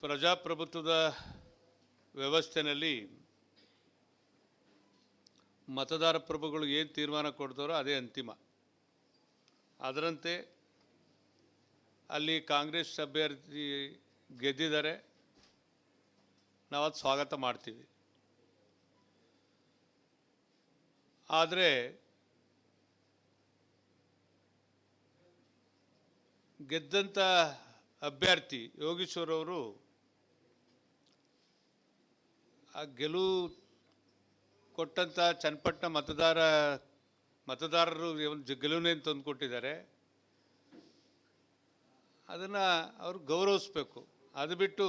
ಪ್ರಜಾಪ್ರಭುತ್ವದ ವ್ಯವಸ್ಥೆಯಲ್ಲಿ ಮತದಾರ ಪ್ರಭುಗಳು ಏನು ತೀರ್ಮಾನ ಕೊಡ್ತಾರೋ ಅದೇ ಅಂತಿಮ. ಅದರಂತೆ ಅಲ್ಲಿ ಕಾಂಗ್ರೆಸ್ ಅಭ್ಯರ್ಥಿ ಗೆದ್ದಿದ್ದಾರೆ, ನಾವು ಅದು ಸ್ವಾಗತ ಮಾಡ್ತೀವಿ. ಆದರೆ ಗೆದ್ದಂಥ ಅಭ್ಯರ್ಥಿ ಯೋಗೀಶ್ವರ್ ಅವರು ಆ ಗೆಲುವು ಕೊಟ್ಟಂಥ ಚನ್ನಪಟ್ಟಣ ಮತದಾರರು ಒಂದು ಗೆಲುವೇನು ತಂದು ಕೊಟ್ಟಿದ್ದಾರೆ, ಅದನ್ನು ಅವರು ಗೌರವಿಸಬೇಕು. ಅದು ಬಿಟ್ಟು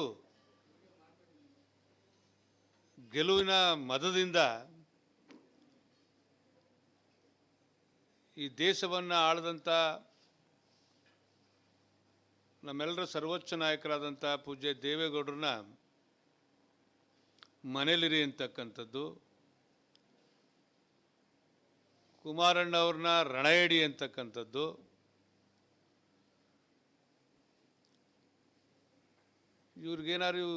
ಗೆಲುವಿನ ಮದದಿಂದ ಈ ದೇಶವನ್ನು ಆಳದಂಥ ನಮ್ಮೆಲ್ಲರ ಸರ್ವೋಚ್ಚ ನಾಯಕರಾದಂಥ ಪೂಜ್ಯ ದೇವೇಗೌಡರನ್ನ ಮನೇಲಿರಿ ಅಂತಕ್ಕಂಥದ್ದು, ಕುಮಾರಣ್ಣವ್ರನ್ನ ರಣಯಡಿ ಅಂತಕ್ಕಂಥದ್ದು, ಇವ್ರಿಗೇನಾದ್ರು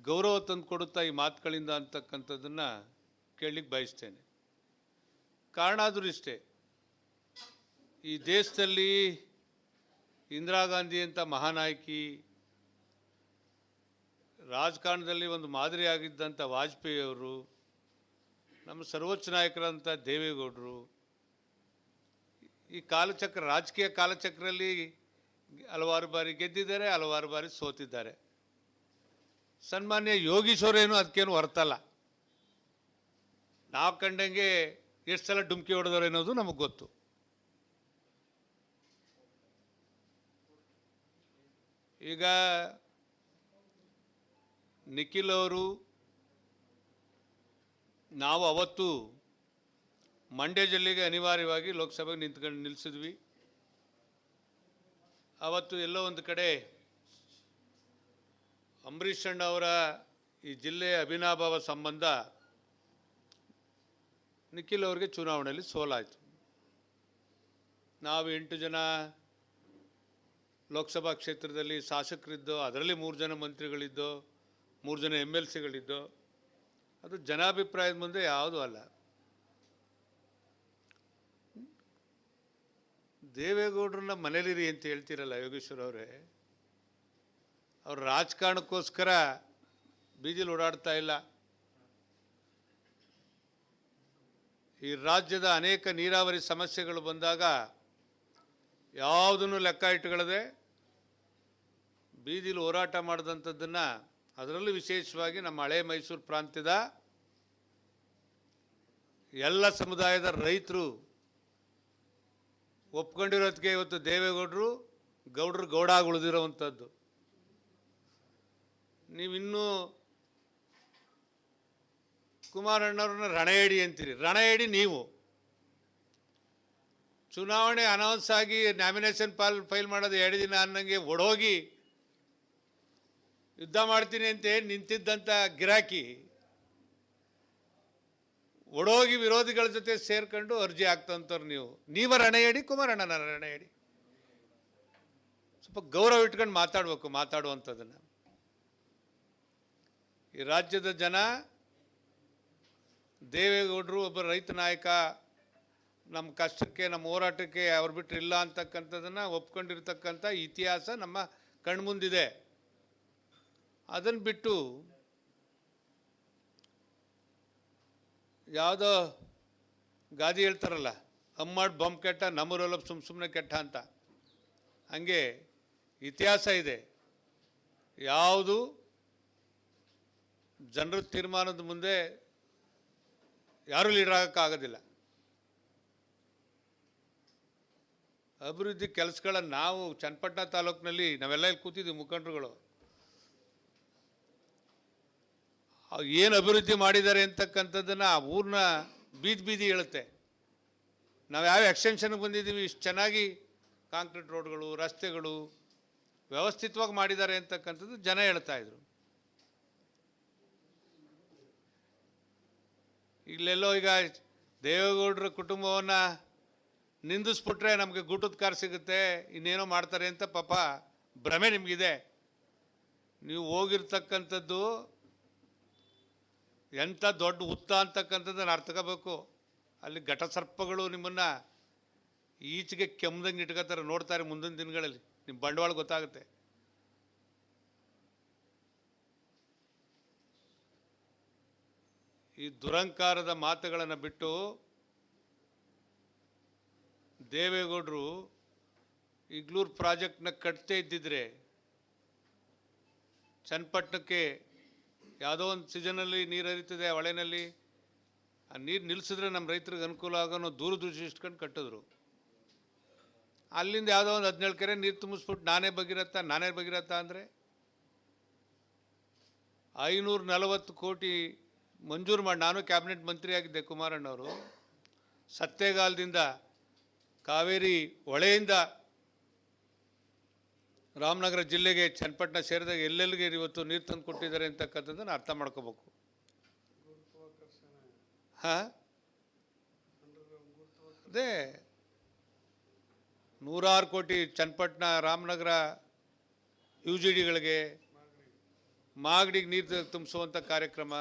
ಗೌರವ ತಂದು ಕೊಡುತ್ತಾ ಈ ಮಾತುಗಳಿಂದ ಅಂತಕ್ಕಂಥದ್ದನ್ನು ಕೇಳಲಿಕ್ಕೆ ಬಯಸ್ತೇನೆ. ಕಾರಣ ಆದರೂ ಇಷ್ಟೇ, ಈ ದೇಶದಲ್ಲಿ ಇಂದಿರಾ ಗಾಂಧಿ ಅಂತ ಮಹಾನಾಯಕಿ, ರಾಜಕಾರಣದಲ್ಲಿ ಒಂದು ಮಾದರಿಯಾಗಿದ್ದಂಥ ವಾಜಪೇಯಿ ಅವರು, ನಮ್ಮ ಸರ್ವೋಚ್ಚ ನಾಯಕರಂಥ ದೇವೇಗೌಡರು, ಈ ಕಾಲಚಕ್ರ ರಾಜಕೀಯ ಕಾಲಚಕ್ರಲ್ಲಿ ಹಲವಾರು ಬಾರಿ ಗೆದ್ದಿದ್ದಾರೆ, ಹಲವಾರು ಬಾರಿ ಸೋತಿದ್ದಾರೆ. ಸನ್ಮಾನ್ಯ ಯೋಗೀಶ್ವರೇನು ಅದಕ್ಕೇನು ಹೊರತಲ್ಲ. ನಾವು ಕಂಡಂಗೆ ಎಷ್ಟು ಸಲ ಡುಮ್ಕಿ ಹೊಡೆದವರು ಅನ್ನೋದು ನಮಗೆ ಗೊತ್ತು. ಈಗ ನಿಖಿಲ್ ಅವರು, ನಾವು ಅವತ್ತು ಮಂಡ್ಯ ಜಿಲ್ಲೆಗೆ ಅನಿವಾರ್ಯವಾಗಿ ಲೋಕಸಭೆಗೆ ನಿಲ್ಲಿಸಿದ್ವಿ. ಅವತ್ತು ಎಲ್ಲೋ ಒಂದು ಕಡೆ ಅಂಬರೀಷ್ ಅಣ್ಣ ಅವರ ಈ ಜಿಲ್ಲೆಯ ಅವಿನಾಭಾವ ಸಂಬಂಧ ನಿಖಿಲ್ ಅವರಿಗೆ ಚುನಾವಣೆಯಲ್ಲಿ ಸೋಲಾಯಿತು. ನಾವು 8 ಜನ ಲೋಕಸಭಾ ಕ್ಷೇತ್ರದಲ್ಲಿ ಶಾಸಕರಿದ್ದೋ, ಅದರಲ್ಲಿ 3 ಜನ ಮಂತ್ರಿಗಳಿದ್ದೋ, 3 ಜನ MLCಗಳಿದ್ದೋ, ಅದು ಜನಾಭಿಪ್ರಾಯದ ಮುಂದೆ ಯಾವುದೂ ಅಲ್ಲ. ದೇವೇಗೌಡರನ್ನ ಮನೇಲಿರಿ ಅಂತ ಹೇಳ್ತಿರಲ್ಲ ಯೋಗೇಶ್ವರ್ ಅವರೇ, ಅವ್ರು ರಾಜಕಾರಣಕ್ಕೋಸ್ಕರ ಬೀದಿಲಿ ಓಡಾಡ್ತಾ ಇಲ್ಲ. ಈ ರಾಜ್ಯದ ಅನೇಕ ನೀರಾವರಿ ಸಮಸ್ಯೆಗಳು ಬಂದಾಗ ಯಾವುದನ್ನು ಲೆಕ್ಕ ಇಟ್ಟುಕೊಳ್ಳದೆ ಬೀದಿಲಿ ಹೋರಾಟ ಮಾಡಿದಂಥದ್ದನ್ನು, ಅದರಲ್ಲೂ ವಿಶೇಷವಾಗಿ ನಮ್ಮ ಹಳೆ ಮೈಸೂರು ಪ್ರಾಂತ್ಯದ ಎಲ್ಲ ಸಮುದಾಯದ ರೈತರು ಒಪ್ಕೊಂಡಿರೋದಕ್ಕೆ ಇವತ್ತು ದೇವೇಗೌಡರು ಗೌಡ ಉಳಿದಿರೋವಂಥದ್ದು. ನೀವಿನ್ನೂ ಕುಮಾರಣ್ಣವ್ರನ್ನ ರಣಯಡಿ ಅಂತೀರಿ. ರಣಯಡಿ ನೀವು. ಚುನಾವಣೆ ಅನೌನ್ಸ್ ಆಗಿ ನಾಮಿನೇಷನ್ ಫೈಲ್ ಮಾಡೋದು 2 ದಿನ ಅನ್ನಂಗೆ ಒಡೋಗಿ ಯುದ್ಧ ಮಾಡ್ತೀನಿ ಅಂತ ನಿಂತಿದ್ದಂಥ ಗಿರಾಕಿ ಒಡೋಗಿ ವಿರೋಧಿಗಳ ಜೊತೆ ಸೇರ್ಕೊಂಡು ಅರ್ಜಿ ಹಾಕ್ತಂಥವ್ರು ನೀವು ರಣಯಡಿ, ಕುಮಾರಣ್ಣನ ರಣಯಡಿ. ಸ್ವಲ್ಪ ಗೌರವ ಇಟ್ಕೊಂಡು ಮಾತಾಡಬೇಕು ಮಾತಾಡುವಂಥದ್ದನ್ನು. ಈ ರಾಜ್ಯದ ಜನ ದೇವೇಗೌಡರು ಒಬ್ಬ ರೈತ ನಾಯಕ, ನಮ್ಮ ಕಷ್ಟಕ್ಕೆ ನಮ್ಮ ಹೋರಾಟಕ್ಕೆ ಅವ್ರು ಬಿಟ್ಟರೆ ಇಲ್ಲ ಅಂತಕ್ಕಂಥದ್ದನ್ನು ಒಪ್ಕೊಂಡಿರ್ತಕ್ಕಂಥ ಇತಿಹಾಸ ನಮ್ಮ ಕಣ್ಮುಂದಿದೆ. ಅದನ್ನು ಬಿಟ್ಟು ಯಾವುದೋ ಗಾದಿ ಹೇಳ್ತಾರಲ್ಲ, ಅಮ್ಮಾಡ್ ಬಾಂಬ್ ಕೆಟ್ಟ ನಮ್ಮೂರಲ್ಲ ಸುಮ್ಮನೆ ಕೆಟ್ಟ ಅಂತ, ಹಂಗೆ ಇತಿಹಾಸ ಇದೆ. ಯಾವುದು ಜನರ ತೀರ್ಮಾನದ ಮುಂದೆ ಯಾರೂ ಲೀಡರ್ ಆಗೋಕ್ಕಾಗೋದಿಲ್ಲ. ಅಭಿವೃದ್ಧಿ ಕೆಲಸಗಳನ್ನು ನಾವು ಚನ್ನಪಟ್ಟಣ ತಾಲೂಕಿನಲ್ಲಿ ನಾವೆಲ್ಲ ಇಲ್ಲಿ ಕೂತಿದ್ವಿ ಮುಖಂಡರುಗಳು, ಏನು ಅಭಿವೃದ್ಧಿ ಮಾಡಿದ್ದಾರೆ ಅಂತಕ್ಕಂಥದ್ದನ್ನು ಆ ಊರನ್ನ ಬೀದಿ ಹೇಳುತ್ತೆ. ನಾವು ಯಾವ ಎಕ್ಸ್ಟೆನ್ಷನ್ಗೆ ಬಂದಿದ್ದೀವಿ, ಇಷ್ಟು ಚೆನ್ನಾಗಿ ಕಾಂಕ್ರೀಟ್ ರೋಡ್ಗಳು, ರಸ್ತೆಗಳು ವ್ಯವಸ್ಥಿತವಾಗಿ ಮಾಡಿದ್ದಾರೆ ಅಂತಕ್ಕಂಥದ್ದು ಜನ ಹೇಳ್ತಾಯಿದ್ರು. ಇಲ್ಲೆಲ್ಲೋ ಈಗ ದೇವೇಗೌಡರ ಕುಟುಂಬವನ್ನು ನಿಂದಿಸ್ಬಿಟ್ರೆ ನಮಗೆ ಗೂಟದ ಕಾರ್ ಸಿಗುತ್ತೆ, ಇನ್ನೇನೋ ಮಾಡ್ತಾರೆ ಅಂತ ಪಾಪ ಭ್ರಮೆ ನಿಮಗಿದೆ. ನೀವು ಹೋಗಿರ್ತಕ್ಕಂಥದ್ದು ಎಂಥ ದೊಡ್ಡ ಹುತ್ತ ಅಂತಕ್ಕಂಥದ್ದನ್ನು ಅರ್ಥಕೋಬೇಕು. ಅಲ್ಲಿ ಘಟಸರ್ಪಗಳು ನಿಮ್ಮನ್ನು ಈಚೆಗೆ ಕೆಮ್ಮದಂಗೆ ಇಟ್ಕೋತಾರೆ. ನೋಡ್ತಾರೆ ಮುಂದಿನ ದಿನಗಳಲ್ಲಿ ನಿಮ್ಮ ಬಂಡವಾಳ ಗೊತ್ತಾಗುತ್ತೆ. ಈ ದುರಂಕಾರದ ಮಾತುಗಳನ್ನು ಬಿಟ್ಟು ದೇವೇಗೌಡರು ಇಗ್ಲೂರು ಪ್ರಾಜೆಕ್ಟ್ನ ಕಟ್ತೇ ಇದ್ದಿದ್ರೆ ಚನ್ನಪಟ್ಟಣಕ್ಕೆ ಯಾವುದೋ ಒಂದು ಸೀಸನಲ್ಲಿ ನೀರು ಹರಿತದೆ ಹೊಳೆನಲ್ಲಿ, ಆ ನೀರು ನಿಲ್ಲಿಸಿದ್ರೆ ನಮ್ಮ ರೈತರಿಗೆ ಅನುಕೂಲ ಆಗೋನೋ ದೂರದೃಷ್ಟಿ ಇಟ್ಕೊಂಡು ಕಟ್ಟಿದ್ರು. ಅಲ್ಲಿಂದ ಯಾವುದೋ ಒಂದು 17 ಕೆರೆ ನೀರು ತುಂಬಿಸ್ಬಿಟ್ಟು ನಾನೇ ಭಗೀರಥ ಅಂದರೆ 540 ಕೋಟಿ ಮಂಜೂರು ಮಾಡಿ, ನಾನು ಕ್ಯಾಬಿನೆಟ್ ಮಂತ್ರಿ ಆಗಿದ್ದೆ ಕುಮಾರಣ್ಣವರು, ಸತ್ತೇಗಾಲದಿಂದ ಕಾವೇರಿ ಹೊಳೆಯಿಂದ ರಾಮನಗರ ಜಿಲ್ಲೆಗೆ ಚನ್ನಪಟ್ಟಣ ಸೇರಿದಾಗ ಎಲ್ಲೆಲ್ಲಿಗೆ ಇವತ್ತು ನೀರು ತಂದು ಕೊಟ್ಟಿದ್ದಾರೆ ಅಂತಕ್ಕಂಥದ್ದನ್ನು ಅರ್ಥ ಮಾಡ್ಕೋಬೇಕು. ಹಾಂ, ಅದೇ 106 ಕೋಟಿ ಚನ್ನಪಟ್ಟಣ ರಾಮನಗರ UGDಗಳಿಗೆ ಮಾಗಡಿಗೆ ನೀರು ತುಂಬಿಸುವಂಥ ಕಾರ್ಯಕ್ರಮ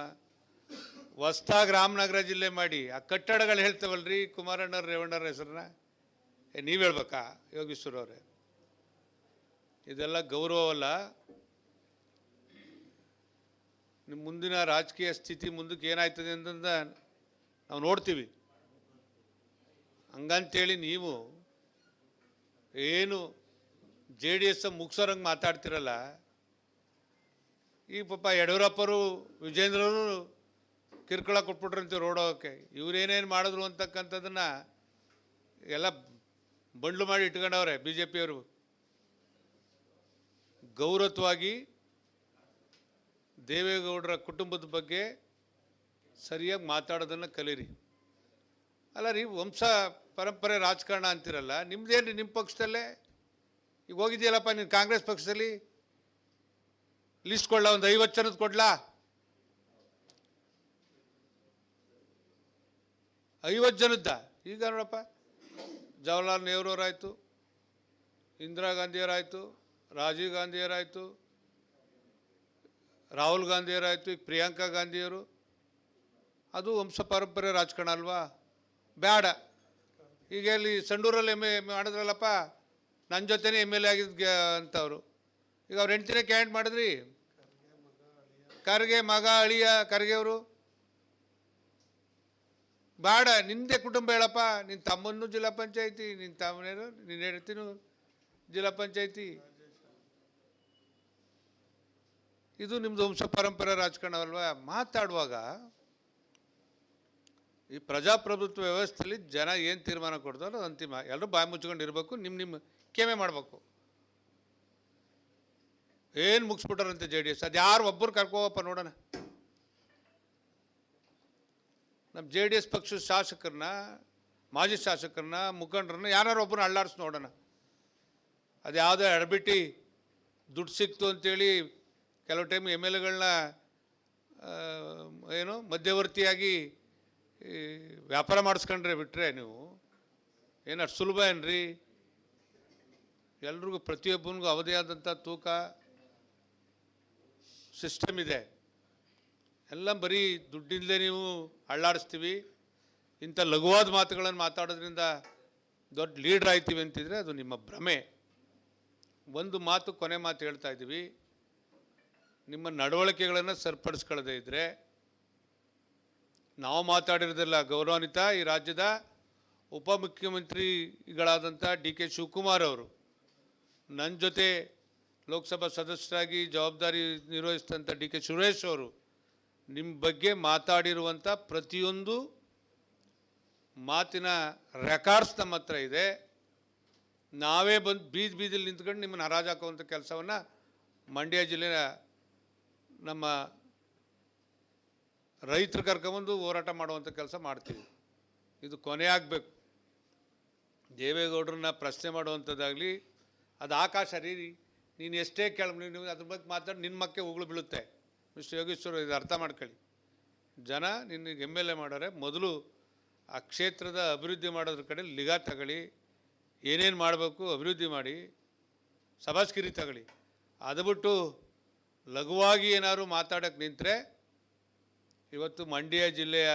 ಹೊಸ್ದಾಗಿ ರಾಮನಗರ ಜಿಲ್ಲೆ ಮಾಡಿ. ಆ ಕಟ್ಟಡಗಳು ಹೇಳ್ತೇವಲ್ರಿ ಕುಮಾರಣ್ಣವ್ರ ರೇವಣ್ಣವ್ರ ಹೆಸರನ್ನ, ನೀವು ಹೇಳ್ಬೇಕಾ ಯೋಗೀಶ್ವರ ಅವರೇ? ಇದೆಲ್ಲ ಗೌರವವಲ್ಲ. ನಿಮ್ಮ ಮುಂದಿನ ರಾಜಕೀಯ ಸ್ಥಿತಿ ಮುಂದಕ್ಕೆ ಏನಾಯ್ತದೆ ಅಂತಂದ ನಾವು ನೋಡ್ತೀವಿ. ಹಂಗಂತೇಳಿ ನೀವು ಏನು JDS ಮುಗಿಸೋರಂಗೆ ಮಾತಾಡ್ತಿರಲ್ಲ. ಈ ಪಾಪ ಯಡಿಯೂರಪ್ಪರು ವಿಜೇಂದ್ರರು ಕಿರ್ಕೊಳ ಕೊಟ್ಬಿಟ್ರಂತೆ ರೋಡ್ ಹೋಗೋಕ್ಕೆ. ಇವರೇನೇನು ಮಾಡಿದ್ರು ಅಂತಕ್ಕಂಥದ್ದನ್ನು ಎಲ್ಲ ಬಂಡ್ಲು ಮಾಡಿ ಇಟ್ಕೊಂಡವ್ರೆ BJPಯವರು. ಗೌರವವಾಗಿ ದೇವೇಗೌಡರ ಕುಟುಂಬದ ಬಗ್ಗೆ ಸರಿಯಾಗಿ ಮಾತಾಡೋದನ್ನು ಕಲೀರಿ. ಅಲ್ಲ ರೀ, ವಂಶ ಪರಂಪರೆ ರಾಜಕಾರಣ ಅಂತಿರಲ್ಲ, ನಿಮ್ದೇನು ನಿಮ್ಮ ಪಕ್ಷದಲ್ಲೇ ಈಗ ಹೋಗಿದೆಯಲ್ಲಪ್ಪ ನೀನು ಕಾಂಗ್ರೆಸ್ ಪಕ್ಷದಲ್ಲಿ, ಲಿಸ್ಟ್ ಕೊಡ್ಲಾ, ಒಂದು 50 ಜನದ ಕೊಡ್ಲಾ? 50 ಜನದ್ದ. ಈಗ ನೋಡಪ್ಪ, ಜವಾಹರ್ಲಾಲ್ ನೆಹರೂರಾಯಿತು, ಇಂದಿರಾ ಗಾಂಧಿಯವರಾಯಿತು, ರಾಜೀವ್ ಗಾಂಧಿಯವರಾಯಿತು, ರಾಹುಲ್ ಗಾಂಧಿಯವರಾಯಿತು, ಈಗ ಪ್ರಿಯಾಂಕಾ ಗಾಂಧಿಯವರು. ಅದು ವಂಶ ಪರಂಪರೆ ರಾಜಕಾರಣ ಅಲ್ವಾ? ಬೇಡ. ಈಗ ಇಲ್ಲಿ ಸಂಡೂರಲ್ಲಿ ಮಾಡಿದ್ರಲ್ಲಪ್ಪ, ನನ್ನ ಜೊತೆನೇ MLA ಆಗಿದ್ದ ಅಂತವರು. ಈಗ ಅವ್ರು ಹೆಂಡ್ತಿನೇ ಕ್ಯಾಂಡ್ ಮಾಡಿದ್ರಿ. ಖರ್ಗೆ ಮಗ ಅಳಿಯ ಖರ್ಗೆ ಅವರು. ಬೇಡ, ನಿಂದೇ ಕುಟುಂಬ ಹೇಳಪ್ಪ. ನಿನ್ನ ತಮ್ಮನ್ನು ಜಿಲ್ಲಾ ಪಂಚಾಯತಿ, ನಿನ್ನ ತಮ್ಮನೇನು ನಿನ್ನ ಹೆಂಡ್ತಿನೂ ಜಿಲ್ಲಾ ಪಂಚಾಯತಿ. ಇದು ನಿಮ್ಮದು ವಂಶ ಪರಂಪರೆ ರಾಜಕಾರಣವಲ್ವಾ? ಮಾತಾಡುವಾಗ ಈ ಪ್ರಜಾಪ್ರಭುತ್ವ ವ್ಯವಸ್ಥೆಯಲ್ಲಿ ಜನ ಏನು ತೀರ್ಮಾನ ಕೊಡ್ತಾರೋ ಅಂತಿಮ. ಎಲ್ಲರೂ ಬಾಯಿ ಮುಚ್ಕೊಂಡು ಇರಬೇಕು, ನಿಮ್ಮ ಕೇಮೆ ಮಾಡಬೇಕು. ಏನು ಮುಗಿಸ್ಬಿಟ್ಟಾರಂತೆ JDS? ಅದು ಯಾರು ಒಬ್ಬರು ಕರ್ಕೋವಪ್ಪ ನೋಡೋಣ. ನಮ್ಮ JDS ಪಕ್ಷದ ಶಾಸಕರನ್ನ, ಮಾಜಿ ಶಾಸಕರನ್ನ, ಮುಖಂಡರನ್ನ ಯಾರು ಒಬ್ಬರನ್ನ ಅಳ್ಳಾಡಿಸಿ ನೋಡೋಣ. ಅದು ಯಾವುದೋ ಎಡಬಿಟ್ಟು ದುಡ್ಡು ಸಿಕ್ತು ಅಂತೇಳಿ ಕೆಲವು ಟೈಮ್ MLAಗಳನ್ನ ಏನು ಮಧ್ಯವರ್ತಿಯಾಗಿ ವ್ಯಾಪಾರ ಮಾಡಿಸ್ಕೊಂಡ್ರೆ ಬಿಟ್ಟರೆ ನೀವು ಏನು ಅಷ್ಟು ಸುಲಭ ಏನ್ರಿ? ಎಲ್ರಿಗೂ ಪ್ರತಿಯೊಬ್ಬನಿಗೂ ಅವಧಿ ಆದಂಥ ತೂಕ ಸಿಸ್ಟಮ್ ಇದೆ. ಎಲ್ಲ ಬರೀ ದುಡ್ಡಿಂದಲೇ ನೀವು ಅಳ್ಳಾಡಿಸ್ತೀವಿ. ಇಂಥ ಲಘುವಾದ ಮಾತುಗಳನ್ನು ಮಾತಾಡೋದ್ರಿಂದ ದೊಡ್ಡ ಲೀಡ್ರ್ ಆಯ್ತೀವಿ ಅಂತಿದ್ರೆ ಅದು ನಿಮ್ಮ ಭ್ರಮೆ. ಒಂದು ಮಾತು, ಕೊನೆ ಮಾತು ಹೇಳ್ತಾ ಇದ್ದೀವಿ, ನಿಮ್ಮ ನಡವಳಿಕೆಗಳನ್ನು ಸರಿಪಡಿಸ್ಕೊಳ್ಳದೆ ಇದ್ದರೆ ನಾವು ಮಾತಾಡಿರೋದಿಲ್ಲ. ಗೌರವಾನ್ವಿತ ಈ ರಾಜ್ಯದ ಉಪಮುಖ್ಯಮಂತ್ರಿಗಳಾದಂಥ DK ಶಿವಕುಮಾರ್ ಅವರು ನನ್ನ ಜೊತೆ ಲೋಕಸಭಾ ಸದಸ್ಯರಾಗಿ ಜವಾಬ್ದಾರಿ ನಿರ್ವಹಿಸಿದಂಥ DK ಸುರೇಶ್ ಅವರು ನಿಮ್ಮ ಬಗ್ಗೆ ಮಾತಾಡಿರುವಂಥ ಪ್ರತಿಯೊಂದು ಮಾತಿನ ರೆಕಾರ್ಡ್ಸ್ ನಮ್ಮ ಹತ್ರ ಇದೆ. ನಾವೇ ಬಂದು ಬೀದಿಯಲ್ಲಿ ನಿಂತ್ಕೊಂಡು ನಿಮ್ಮನ್ನು ಹರಾಜು ಹಾಕುವಂಥ ಕೆಲಸವನ್ನು ಮಂಡ್ಯ ಜಿಲ್ಲೆಯ ನಮ್ಮ ರೈತರು ಕರ್ಕೊಂಬಂದು ಹೋರಾಟ ಮಾಡುವಂಥ ಕೆಲಸ ಮಾಡ್ತೀವಿ. ಇದು ಕೊನೆ ಆಗಬೇಕು. ದೇವೇಗೌಡರನ್ನ ಪ್ರಶ್ನೆ ಮಾಡುವಂಥದ್ದಾಗಲಿ, ಅದು ಆಕಾಶ ರೀ. ನೀನು ಎಷ್ಟೇ ನೀವು ಅದ್ರ ಬಗ್ಗೆ ಮಾತಾಡಿ ನಿನ್ನ ಮಕ್ಕೆ ಉಗುಳು ಬೀಳುತ್ತೆ. ಮಿಸ್ಟರ್ ಯೋಗೇಶ್ವರ, ಇದು ಅರ್ಥ ಮಾಡ್ಕೊಳ್ಳಿ. ಜನ ನಿನಗೆ MLA ಮಾಡೋರೆ, ಮೊದಲು ಆ ಕ್ಷೇತ್ರದ ಅಭಿವೃದ್ಧಿ ಮಾಡೋದ್ರ ಕಡೆ ನಿಗಾ ತಗೊಳ್ಳಿ. ಏನೇನು ಮಾಡಬೇಕು ಅಭಿವೃದ್ಧಿ ಮಾಡಿ, ಸಭಾಸ್ಕಿರಿ ತಗೊಳ್ಳಿ. ಅದು ಬಿಟ್ಟು ಲಘುವಾಗಿ ಏನಾದ್ರು ಮಾತಾಡೋಕ್ಕೆ ನಿಂತರೆ ಇವತ್ತು ಮಂಡ್ಯ ಜಿಲ್ಲೆಯ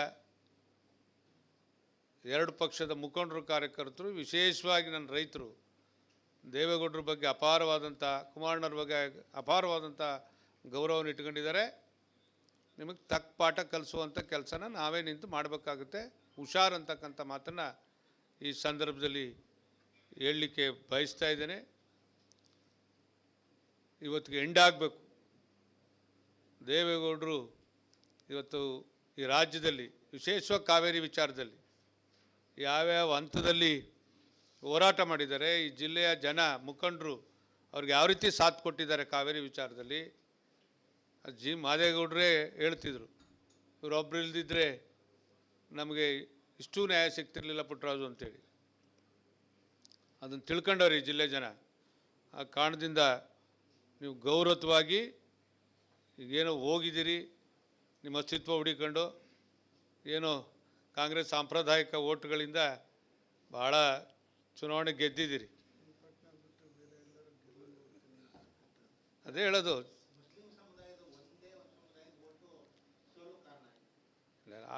ಎರಡು ಪಕ್ಷದ ಮುಖಂಡರು ಕಾರ್ಯಕರ್ತರು, ವಿಶೇಷವಾಗಿ ನನ್ನ ರೈತರು ದೇವೇಗೌಡರ ಬಗ್ಗೆ ಅಪಾರವಾದಂಥ, ಕುಮಾರಣ್ಣವ್ರ ಬಗ್ಗೆ ಅಪಾರವಾದಂಥ ಗೌರವವನ್ನು ಇಟ್ಕೊಂಡಿದ್ದಾರೆ. ನಿಮಗೆ ತಕ್ಕ ಪಾಠ ಕಲಿಸುವಂಥ ಕೆಲಸನ ನಾವೇ ನಿಂತು ಮಾಡಬೇಕಾಗುತ್ತೆ. ಹುಷಾರ್ ಅಂತಕ್ಕಂಥ ಮಾತನ್ನು ಈ ಸಂದರ್ಭದಲ್ಲಿ ಹೇಳಲಿಕ್ಕೆ ಬಯಸ್ತಾ ಇದ್ದೇನೆ. ಇವತ್ತಿಗೆ ಎಂಡ್ ಆಗಬೇಕು. ದೇವೇಗೌಡರು ಇವತ್ತು ಈ ರಾಜ್ಯದಲ್ಲಿ ವಿಶೇಷವಾಗಿ ಕಾವೇರಿ ವಿಚಾರದಲ್ಲಿ ಯಾವ್ಯಾವ ಹಂತದಲ್ಲಿ ಹೋರಾಟ ಮಾಡಿದ್ದಾರೆ, ಈ ಜಿಲ್ಲೆಯ ಜನ ಮುಖಂಡರು ಅವ್ರಿಗೆ ಯಾವ ರೀತಿ ಸಾಥ್ ಕೊಟ್ಟಿದ್ದಾರೆ ಕಾವೇರಿ ವಿಚಾರದಲ್ಲಿ. ಮಾದೇಗೌಡರೇ ಹೇಳ್ತಿದ್ರು, ಇವರೊಬ್ಬರು ಇಲ್ದಿದ್ರೆ ನಮಗೆ ಇಷ್ಟೂ ನ್ಯಾಯ ಸಿಗ್ತಿರ್ಲಿಲ್ಲ ಪುಟ್ಟರಾಜು ಅಂತೇಳಿ. ಅದನ್ನು ತಿಳ್ಕೊಂಡವ್ರು ಈ ಜಿಲ್ಲೆ ಜನ. ಆ ಕಾರಣದಿಂದ ನೀವು ಗೌರವವಾಗಿ ಈಗೇನೋ ಹೋಗಿದ್ದೀರಿ, ನಿಮ್ಮ ಅಸ್ತಿತ್ವ ಹುಡಿಕೊಂಡು ಏನೋ ಕಾಂಗ್ರೆಸ್ ಸಾಂಪ್ರದಾಯಿಕ ಓಟ್ಗಳಿಂದ ಭಾಳ ಚುನಾವಣೆ ಗೆದ್ದಿದ್ದೀರಿ. ಅದೇ ಹೇಳೋದು.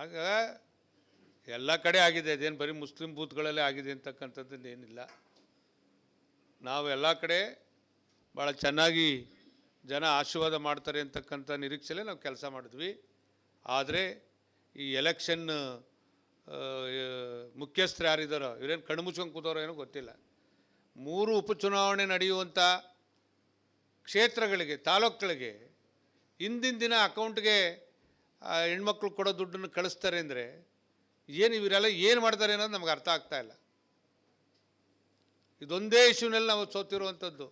ಆಗ ಎಲ್ಲ ಕಡೆ ಆಗಿದೆ, ಅದೇನು ಬರೀ ಮುಸ್ಲಿಂ ಬೂತ್ಗಳಲ್ಲೇ ಆಗಿದೆ ಅಂತಕ್ಕಂಥದ್ದು ಏನಿಲ್ಲ. ನಾವು ಎಲ್ಲ ಕಡೆ ಭಾಳ ಚೆನ್ನಾಗಿ ಜನ ಆಶೀರ್ವಾದ ಮಾಡ್ತಾರೆ ಅಂತಕ್ಕಂಥ ನಿರೀಕ್ಷೆಯಲ್ಲೇ ನಾವು ಕೆಲಸ ಮಾಡಿದ್ವಿ. ಆದರೆ ಈ ಎಲೆಕ್ಷನ್ ಮುಖ್ಯಸ್ಥರು ಯಾರಿದ್ದಾರೋ ಇವರೇನು ಕಣ್ಣು ಮುಚ್ಕೊಂಡು ಕೂತವ್ರೋ ಏನೋ ಗೊತ್ತಿಲ್ಲ. 3 ಉಪಚುನಾವಣೆ ನಡೆಯುವಂಥ ಕ್ಷೇತ್ರಗಳಿಗೆ, ತಾಲೂಕುಗಳಿಗೆ ಹಿಂದಿನ ದಿನ ಅಕೌಂಟ್ಗೆ ಹೆಣ್ಮಕ್ಳು ಕೊಡೋ ದುಡ್ಡನ್ನು ಕಳಿಸ್ತಾರೆ ಅಂದರೆ ಏನು ಇವರೆಲ್ಲ ಏನು ಮಾಡ್ತಾರೆ ಅನ್ನೋದು ನಮ್ಗೆ ಅರ್ಥ ಆಗ್ತಾ ಇಲ್ಲ. ಇದೊಂದೇ ಇಶ್ಯೂನಲ್ಲಿ ನಾವು ಸೋತಿರುವಂಥದ್ದು.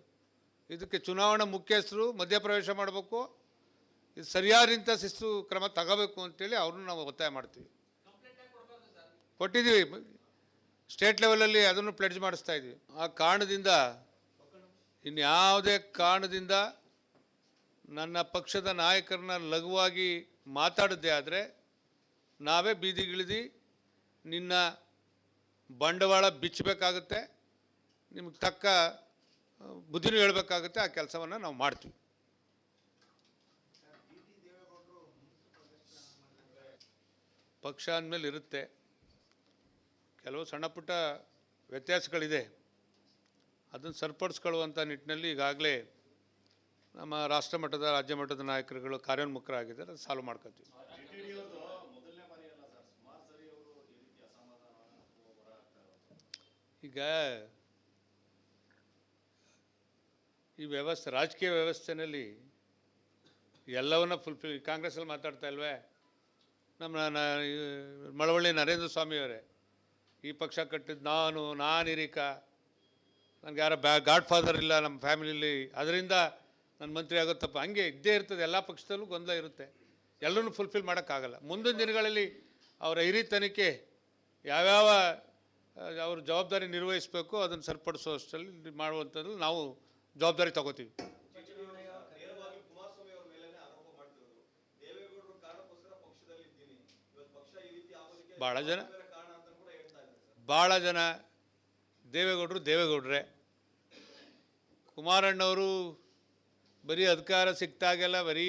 ಇದಕ್ಕೆ ಚುನಾವಣಾ ಮುಖ್ಯಸ್ಥರು ಮಧ್ಯಪ್ರವೇಶ ಮಾಡಬೇಕು, ಇದು ಸರಿಯಾದಂಥ ಶಿಸ್ತು ಕ್ರಮ ತಗೋಬೇಕು ಅಂತೇಳಿ ಅವ್ರನ್ನ ನಾವು ಒತ್ತಾಯ ಮಾಡ್ತೀವಿ. ಕೊಟ್ಟಿದ್ದೀವಿ, ಸ್ಟೇಟ್ ಲೆವೆಲಲ್ಲಿ ಅದನ್ನು ಪ್ಲೆಡ್ಜ್ ಮಾಡಿಸ್ತಾ ಇದ್ವಿ. ಆ ಕಾರಣದಿಂದ ಇನ್ಯಾವುದೇ ಕಾರಣದಿಂದ ನನ್ನ ಪಕ್ಷದ ನಾಯಕರನ್ನ ಲಘುವಾಗಿ ಮಾತಾಡಿದ್ದೆ ಆದರೆ ನಾವೇ ಬೀದಿಗಿಳಿದು ನಿನ್ನ ಬಂಡವಾಳ ಬಿಚ್ಚಬೇಕಾಗುತ್ತೆ, ನಿಮಗೆ ತಕ್ಕ ಬುದ್ಧಿನೂ ಹೇಳಬೇಕಾಗುತ್ತೆ. ಆ ಕೆಲಸವನ್ನು ನಾವು ಮಾಡ್ತೀವಿ. ಪಕ್ಷ ಅಂದಮೇಲೆ ಇರುತ್ತೆ, ಕೆಲವು ಸಣ್ಣ ಪುಟ್ಟ ವ್ಯತ್ಯಾಸಗಳಿದೆ. ಅದನ್ನು ಸರಿಪಡಿಸ್ಕೊಳ್ಳುವಂಥ ನಿಟ್ಟಿನಲ್ಲಿ ಈಗಾಗಲೇ ನಮ್ಮ ರಾಷ್ಟ್ರ ಮಟ್ಟದ, ರಾಜ್ಯ ಮಟ್ಟದ ನಾಯಕರುಗಳು ಕಾರ್ಯೋನ್ಮುಖರಾಗಿದ್ದಾರೆ. ಅದು ಸಾಲ್ವ್ ಮಾಡ್ಕೊತೀವಿ. ಈಗ ಈ ವ್ಯವಸ್ಥೆ, ರಾಜಕೀಯ ವ್ಯವಸ್ಥೆಯಲ್ಲಿ ಎಲ್ಲವನ್ನ ಫುಲ್ಫಿಲ್. ಕಾಂಗ್ರೆಸ್ಸಲ್ಲಿ ಮಾತಾಡ್ತಾ ಇಲ್ವೇ ನಮ್ಮ ಮಳವಳ್ಳಿ ನರೇಂದ್ರ ಸ್ವಾಮಿಯವರೇ, ಈ ಪಕ್ಷ ಕಟ್ಟಿದ್ದು ನಾನು ಹಿರಿಕ, ನನಗೆ ಯಾರ ಗಾಡ್ ಫಾದರ್ ಇಲ್ಲ ನಮ್ಮ ಫ್ಯಾಮಿಲಿಲಿ, ಅದರಿಂದ ನನ್ನ ಮಂತ್ರಿ ಆಗುತ್ತಪ್ಪ. ಹಂಗೆ ಇದ್ದೇ ಇರ್ತದೆ, ಎಲ್ಲ ಪಕ್ಷದಲ್ಲೂ ಗೊಂದಲ ಇರುತ್ತೆ. ಎಲ್ಲರೂ ಫುಲ್ಫಿಲ್ ಮಾಡೋಕ್ಕಾಗಲ್ಲ. ಮುಂದಿನ ದಿನಗಳಲ್ಲಿ ಅವರ ಹಿರಿತನಕ್ಕೆ ಯಾವ್ಯಾವ ಅವ್ರ ಜವಾಬ್ದಾರಿ ನಿರ್ವಹಿಸಬೇಕು ಅದನ್ನು ಸರಿಪಡಿಸುವಷ್ಟರಲ್ಲಿ ಮಾಡುವಂಥದ್ದು ನಾವು ಜವಾಬ್ದಾರಿ ತಗೋತೀವಿ. ಭಾಳ ಜನ ದೇವೇಗೌಡರೇ. ಕುಮಾರಣ್ಣವರು ಬರೀ ಅಧಿಕಾರ ಸಿಕ್ತಾಗೆಲ್ಲ ಬರೀ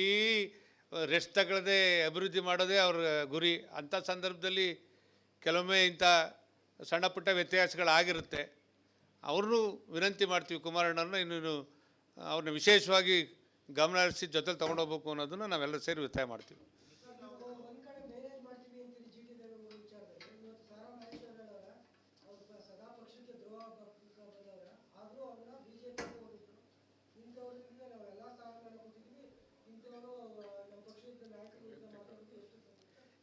ರೆಸ್ಟ್ ತಗೊಳ್ಳದೆ ಅಭಿವೃದ್ಧಿ ಮಾಡೋದೇ ಅವ್ರ ಗುರಿ. ಅಂಥ ಸಂದರ್ಭದಲ್ಲಿ ಕೆಲವೊಮ್ಮೆ ಇಂಥ ಸಣ್ಣ ಪುಟ್ಟ ವ್ಯತ್ಯಾಸಗಳಾಗಿರುತ್ತೆ. ಅವ್ರನ್ನೂ ವಿನಂತಿ ಮಾಡ್ತೀವಿ, ಕುಮಾರಣ್ಣವ್ರನ್ನ ಇನ್ನೂ ಅವ್ರನ್ನ ವಿಶೇಷವಾಗಿ ಗಮನ ಹರಿಸಿ ಜೊತೆಲಿ ತೊಗೊಂಡೋಗ್ಬೇಕು ಅನ್ನೋದನ್ನು ನಾವೆಲ್ಲ ಸೇರಿ ಒತ್ತಾಯ ಮಾಡ್ತೀವಿ.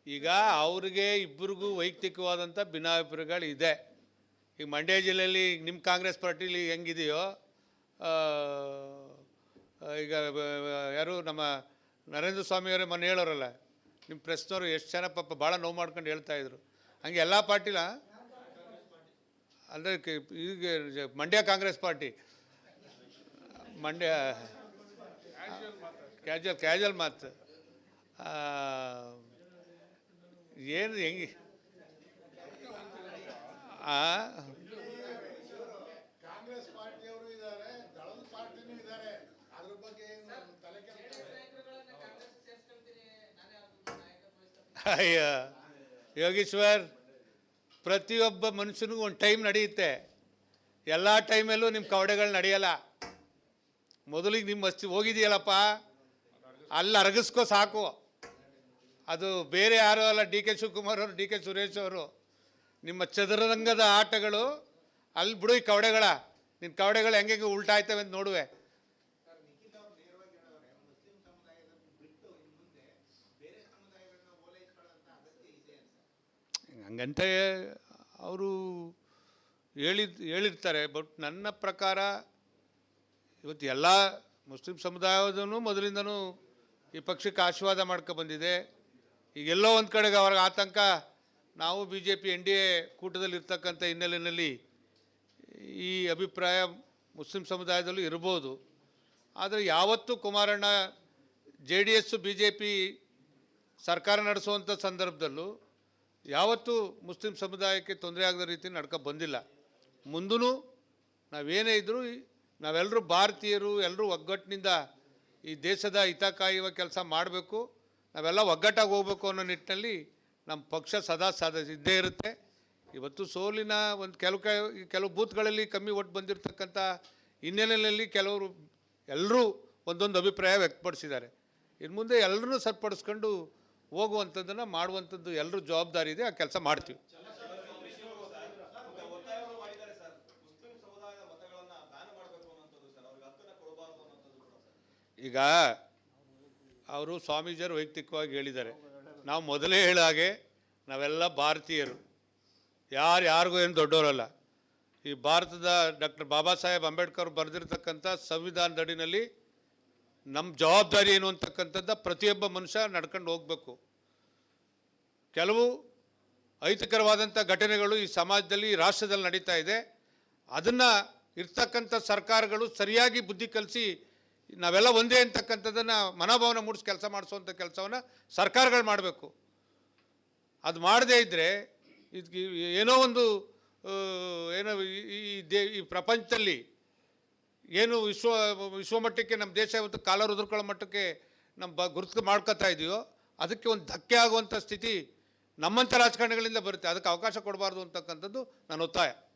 ಈಗ ಅವ್ರಿಗೆ ಇಬ್ಬರಿಗೂ ವೈಯಕ್ತಿಕವಾದಂಥ ಭಿನ್ನಾಭಿಪ್ರಾಯಗಳು ಇದೆ. ಈಗ ಮಂಡ್ಯ ಜಿಲ್ಲೆಯಲ್ಲಿ ನಿಮ್ಮ ಕಾಂಗ್ರೆಸ್ ಪಾರ್ಟಿಲಿ ಹೆಂಗಿದೆಯೋ, ಈಗ ಯಾರು ನಮ್ಮ ನರೇಂದ್ರ ಸ್ವಾಮಿಯವರೇ ಮೊನ್ನೆ ಹೇಳೋರಲ್ಲ, ನಿಮ್ಮ ಪ್ರೆಸ್ನವರು ಎಷ್ಟು ಜನ ಪಾಪ ಭಾಳ ನೋವು ಮಾಡ್ಕೊಂಡು ಹೇಳ್ತಾಯಿದ್ರು. ಹಂಗೆ ಎಲ್ಲ ಪಾರ್ಟಿಲ ಅಂದರೆ ಈಗ ಮಂಡ್ಯ ಕಾಂಗ್ರೆಸ್ ಪಾರ್ಟಿ, ಮಂಡ್ಯ ಕ್ಯಾಜುವಲ್ ಮಾತು ಏನು ಹೆಂಗೆ ಕಾಂಗ್ರೆಸ್ ಪಾರ್ಟಿಯವರು ಇದ್ದಾರೆ, ದಳದ ಪಾರ್ಟಿನೂ ಇದ್ದಾರೆ. ಅದ್ರ ಬಗ್ಗೆ ಅಯ್ಯ ಯೋಗೀಶ್ವರ್, ಪ್ರತಿಯೊಬ್ಬ ಮನುಷ್ಯನಿಗೂ ಒಂದು ಟೈಮ್ ನಡೆಯುತ್ತೆ. ಎಲ್ಲ ಟೈಮಲ್ಲೂ ನಿಮ್ಮ ಕವಡೆಗಳು ನಡೆಯಲ್ಲ. ಮೊದಲಿಗೆ ನಿಮ್ಮ ಹೋಗಿದೆಯಲ್ಲಪ್ಪ, ಅಲ್ಲಿ ಅರಗಿಸ್ಕೋ ಸಾಕು. ಅದು ಬೇರೆ ಯಾರೂ ಅಲ್ಲ, ಡಿ ಕೆ ಶಿವಕುಮಾರ್ ಅವರು, ಡಿ ಕೆ ಸುರೇಶ್ ಅವರು. ನಿಮ್ಮ ಚದುರಂಗದ ಆಟಗಳು ಅಲ್ಲಿ ಬಿಡು. ಈ ಕವಡೆಗಳ ನಿನ್ನ ಕವಡೆಗಳು ಹೆಂಗೆ ಉಲ್ಟಾ ಆಯ್ತವೆ ಅಂತ ನೋಡುವೆ. ಹಂಗಂತ ಅವರು ಹೇಳಿರ್ತಾರೆ. ಬಟ್ ನನ್ನ ಪ್ರಕಾರ ಇವತ್ತು ಎಲ್ಲ ಮುಸ್ಲಿಂ ಸಮುದಾಯದೂ ಮೊದಲಿಂದನೂ ಈ ಪಕ್ಷಕ್ಕೆ ಆಶೀರ್ವಾದ ಮಾಡ್ಕೊ ಬಂದಿದೆ. ಈಗೆಲ್ಲೋ ಒಂದು ಕಡೆಗೆ ಅವ್ರಿಗೆ ಆತಂಕ, ನಾವು B J P N D A ಕೂಟದಲ್ಲಿ ಇರ್ತಕ್ಕಂಥ ಹಿನ್ನೆಲೆಯಲ್ಲಿ ಈ ಅಭಿಪ್ರಾಯ ಮುಸ್ಲಿಂ ಸಮುದಾಯದಲ್ಲೂ ಇರ್ಬೋದು. ಆದರೆ ಯಾವತ್ತೂ Kumaranna J D S B J P ಸರ್ಕಾರ ನಡೆಸುವಂಥ ಸಂದರ್ಭದಲ್ಲೂ ಯಾವತ್ತೂ ಮುಸ್ಲಿಂ ಸಮುದಾಯಕ್ಕೆ ತೊಂದರೆ ಆಗದ ರೀತಿ ನಡ್ಕೊ ಬಂದಿಲ್ಲ. ಮುಂದೂ ನಾವೇನೇ ಇದ್ದರೂ ನಾವೆಲ್ಲರೂ ಭಾರತೀಯರು, ಎಲ್ಲರೂ ಒಗ್ಗಟ್ಟಿನಿಂದ ಈ ದೇಶದ ಹಿತ ಕಾಯುವ ಕೆಲಸ ಮಾಡಬೇಕು. ನಾವೆಲ್ಲ ಒಗ್ಗಟ್ಟಾಗಿ ಹೋಗ್ಬೇಕು ಅನ್ನೋ ನಿಟ್ಟಿನಲ್ಲಿ ನಮ್ಮ ಪಕ್ಷ ಸದಾ ಇದ್ದೇ ಇರುತ್ತೆ. ಇವತ್ತು ಸೋಲಿನ ಒಂದು ಕೆಲವು ಬೂತ್ಗಳಲ್ಲಿ ಕಮ್ಮಿ ಒಟ್ಟು ಬಂದಿರತಕ್ಕಂಥ ಹಿನ್ನೆಲೆಯಲ್ಲಿ ಕೆಲವರು ಎಲ್ಲರೂ ಒಂದೊಂದು ಅಭಿಪ್ರಾಯ ವ್ಯಕ್ತಪಡಿಸಿದ್ದಾರೆ. ಇನ್ನು ಮುಂದೆ ಎಲ್ಲರೂ ಸರಿಪಡಿಸ್ಕೊಂಡು ಹೋಗುವಂಥದ್ದನ್ನು ಮಾಡುವಂಥದ್ದು ಎಲ್ಲರೂ ಜವಾಬ್ದಾರಿ ಇದೆ. ಆ ಕೆಲಸ ಮಾಡ್ತೀವಿ. ಈಗ ಅವರು ಸ್ವಾಮೀಜಿಯವರು ವೈಯಕ್ತಿಕವಾಗಿ ಹೇಳಿದ್ದಾರೆ. ನಾವು ಮೊದಲೇ ಹೇಳೋ ಹಾಗೆ ನಾವೆಲ್ಲ ಭಾರತೀಯರು, ಯಾರಿಗೂ ಏನು ದೊಡ್ಡವರಲ್ಲ. ಈ ಭಾರತದ ಡಾಕ್ಟರ್ ಬಾಬಾ ಸಾಹೇಬ್ ಅಂಬೇಡ್ಕರ್ ಬರೆದಿರ್ತಕ್ಕಂಥ ಸಂವಿಧಾನದ ಅಡಿನಲ್ಲಿ ನಮ್ಮ ಜವಾಬ್ದಾರಿ ಏನು ಅಂತಕ್ಕಂಥದ್ದು ಪ್ರತಿಯೊಬ್ಬ ಮನುಷ್ಯ ನಡ್ಕೊಂಡು ಹೋಗಬೇಕು. ಕೆಲವು ಅಹಿತಕರವಾದಂಥ ಘಟನೆಗಳು ಈ ಸಮಾಜದಲ್ಲಿ, ಈ ರಾಷ್ಟ್ರದಲ್ಲಿ ನಡೀತಾ ಇದೆ. ಅದನ್ನು ಇರ್ತಕ್ಕಂಥ ಸರ್ಕಾರಗಳು ಸರಿಯಾಗಿ ಬುದ್ಧಿ ಕಲಿಸಿ ನಾವೆಲ್ಲ ಒಂದೇ ಅಂತಕ್ಕಂಥದ್ದನ್ನು ಮನೋಭಾವನೆ ಮೂಡಿಸಿ ಕೆಲಸ ಮಾಡಿಸುವಂಥ ಕೆಲಸವನ್ನು ಸರ್ಕಾರಗಳು ಮಾಡಬೇಕು. ಅದು ಮಾಡದೇ ಇದ್ದರೆ ಇದಕ್ಕೆ ಏನೋ ಒಂದು ಈ ಪ್ರಪಂಚದಲ್ಲಿ ಏನು ವಿಶ್ವಮಟ್ಟಕ್ಕೆ ನಮ್ಮ ದೇಶ ಇವತ್ತು ಕಾಲರ್ ಉದುರ್ಕೊಳ್ಳೋ ಮಟ್ಟಕ್ಕೆ ನಮ್ಮ ಗುರುತು ಮಾಡ್ಕೋತಾ ಇದೆಯೋ, ಅದಕ್ಕೆ ಒಂದು ಧಕ್ಕೆ ಆಗುವಂಥ ಸ್ಥಿತಿ ನಮ್ಮಂಥ ರಾಜಕಾರಣಿಗಳಿಂದ ಬರುತ್ತೆ. ಅದಕ್ಕೆ ಅವಕಾಶ ಕೊಡಬಾರ್ದು ಅಂತಕ್ಕಂಥದ್ದು ನನ್ನ ಒತ್ತಾಯ.